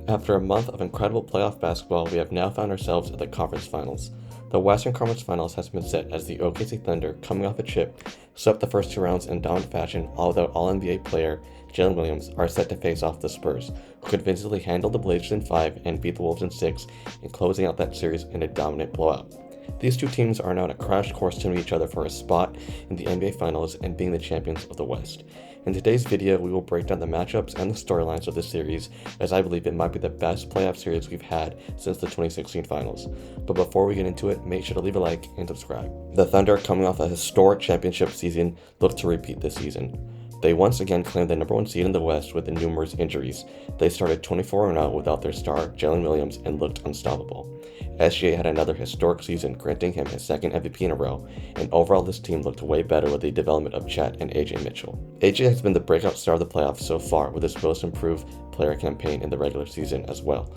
After a month of incredible playoff basketball, we have now found ourselves at the conference finals. The Western Conference Finals has been set as the OKC Thunder, coming off a chip, swept the first two rounds in dominant fashion, although All-NBA player Jalen Williams are set to face off the Spurs, who convincingly handled the Blazers in 5 and beat the Wolves in 6, in closing out that series in a dominant blowout. These two teams are now on a crash course to meet each other for a spot in the NBA Finals and being the champions of the West. In today's video, we will break down the matchups and the storylines of this series, as I believe it might be the best playoff series we've had since the 2016 Finals. But before we get into it, make sure to leave a like and subscribe. The Thunder, coming off a historic championship season, look to repeat this season. They once again claimed the number 1 seed in the West with numerous injuries. They started 24-0 without their star, Jalen Williams, and looked unstoppable. SGA had another historic season, granting him his second MVP in a row, and overall this team looked way better with the development of Chet and AJ Mitchell. AJ has been the breakout star of the playoffs so far, with his most improved player campaign in the regular season as well.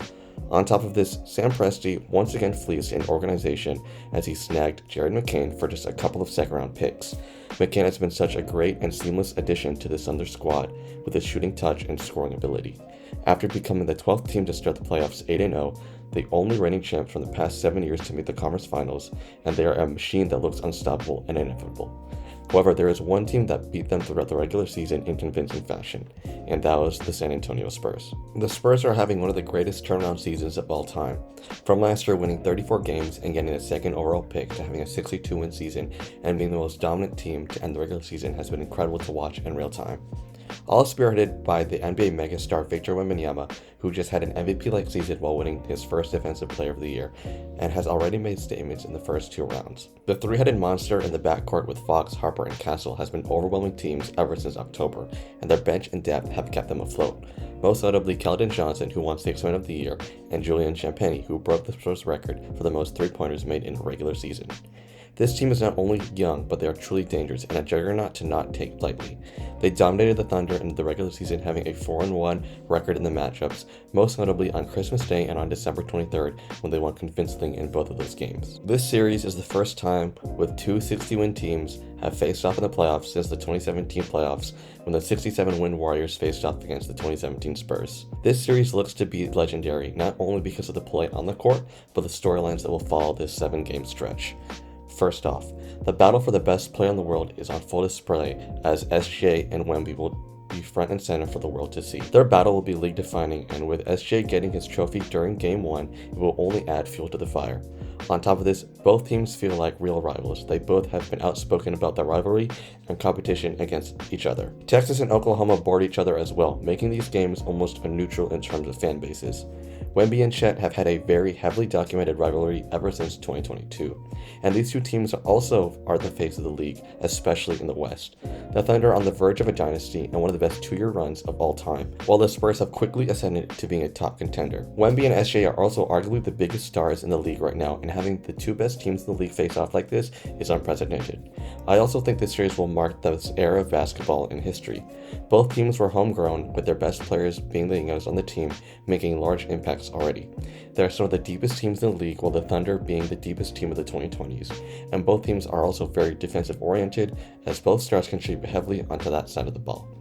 On top of this, Sam Presti once again fleeced an organization as he snagged Jared McCain for just a couple of second-round picks. McCain has been such a great and seamless addition to the Thunder squad with his shooting touch and scoring ability. After becoming the 12th team to start the playoffs 8-0, the only reigning champs from the past 7 years to make the conference finals, and they are a machine that looks unstoppable and inevitable. However, there is one team that beat them throughout the regular season in convincing fashion, and that was the San Antonio Spurs. The Spurs are having one of the greatest turnaround seasons of all time. From last year winning 34 games and getting the second overall pick to having a 62-win season and being the most dominant team to end the regular season has been incredible to watch in real time. All spearheaded by the NBA megastar Victor Wembanyama, who just had an MVP-like season while winning his first Defensive Player of the Year, and has already made statements in the first 2 rounds. The three-headed monster in the backcourt with Fox, Harper, and Castle has been overwhelming teams ever since October, and their bench and depth have kept them afloat. Most notably Keldon Johnson, who won Sixth Man of the Year, and Julian Champagnie, who broke the Spurs record for the most three-pointers made in a regular season. This team is not only young, but they are truly dangerous and a juggernaut to not take lightly. They dominated the Thunder in the regular season, having a 4-1 record in the matchups, most notably on Christmas Day and on December 23rd, when they won convincingly in both of those games. This series is the first time with 2 60-win teams have faced off in the playoffs since the 2017 playoffs, when the 67-win Warriors faced off against the 2017 Spurs. This series looks to be legendary, not only because of the play on the court, but the storylines that will follow this 7-game stretch. First off, the battle for the best player in the world is on full display as SGA and Wemby will be front and center for the world to see. Their battle will be league defining, and with SGA getting his trophy during Game 1, it will only add fuel to the fire. On top of this, both teams feel like real rivals. They both have been outspoken about their rivalry and competition against each other. Texas and Oklahoma board each other as well, making these games almost neutral in terms of fan bases. Wemby and Chet have had a very heavily documented rivalry ever since 2022, and these two teams also are the face of the league, especially in the West. The Thunder are on the verge of a dynasty and one of the best 2-year runs of all time, while the Spurs have quickly ascended to being a top contender. Wemby and SGA are also arguably the biggest stars in the league right now, and having the 2 best teams in the league face off like this is unprecedented. I also think this series will mark this era of basketball in history. Both teams were homegrown, with their best players being the youngest on the team, making large impacts already. They are some of the deepest teams in the league, while the Thunder being the deepest team of the 2020s, and both teams are also very defensive oriented, as both stars contribute heavily onto that side of the ball.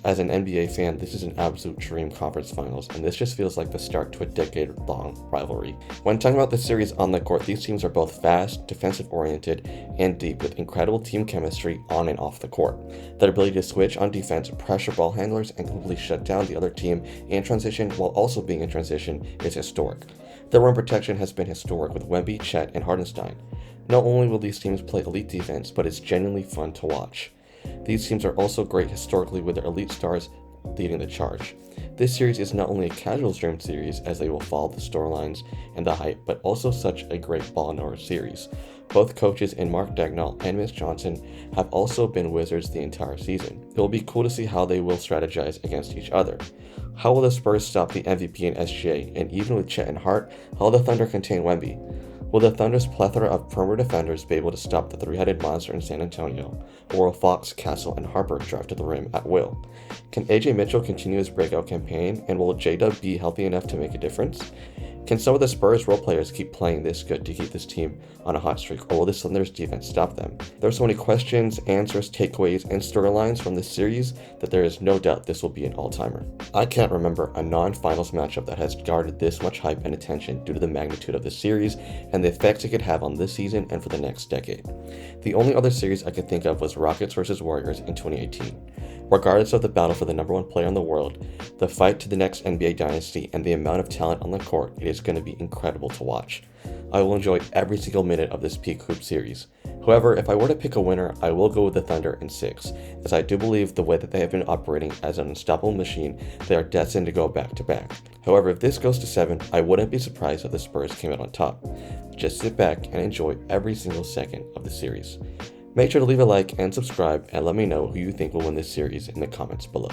As an NBA fan, this is an absolute dream conference finals, and this just feels like the start to a decade-long rivalry. When talking about this series on the court, these teams are both fast, defensive-oriented, and deep, with incredible team chemistry on and off the court. Their ability to switch on defense, pressure ball handlers, and completely shut down the other team in transition while also being in transition is historic. Their rim protection has been historic with Wemby, Chet, and Hartenstein. Not only will these teams play elite defense, but it's genuinely fun to watch. These teams are also great historically with their elite stars leading the charge. This series is not only a casual stream series, as they will follow the storylines and the hype, but also such a great ball knower series. Both coaches in Mark Dagnall and Mitch Johnson have also been Wizards the entire season. It will be cool to see how they will strategize against each other. How will the Spurs stop the MVP and SGA, and even with Chet and Hart, how will the Thunder contain Wemby? Will the Thunder's plethora of perimeter defenders be able to stop the 3-headed monster in San Antonio, or will Fox, Castle, and Harper drive to the rim at will? Can AJ Mitchell continue his breakout campaign, and will J-Dub be healthy enough to make a difference? Can some of the Spurs role players keep playing this good to keep this team on a hot streak, or will the Thunder's defense stop them? There are so many questions, answers, takeaways, and storylines from this series that there is no doubt this will be an all-timer. I can't remember a non-finals matchup that has garnered this much hype and attention due to the magnitude of the series and the effects it could have on this season and for the next decade. The only other series I could think of was Rockets vs. Warriors in 2018. Regardless of the battle for the #1 player in the world, the fight to the next NBA dynasty, and the amount of talent on the court, it is going to be incredible to watch. I will enjoy every single minute of this peak hoop series. However, if I were to pick a winner, I will go with the Thunder in 6, as I do believe the way that they have been operating as an unstoppable machine, they are destined to go back-to-back. However, if this goes to 7, I wouldn't be surprised if the Spurs came out on top. Just sit back and enjoy every single second of the series. Make sure to leave a like and subscribe, and let me know who you think will win this series in the comments below.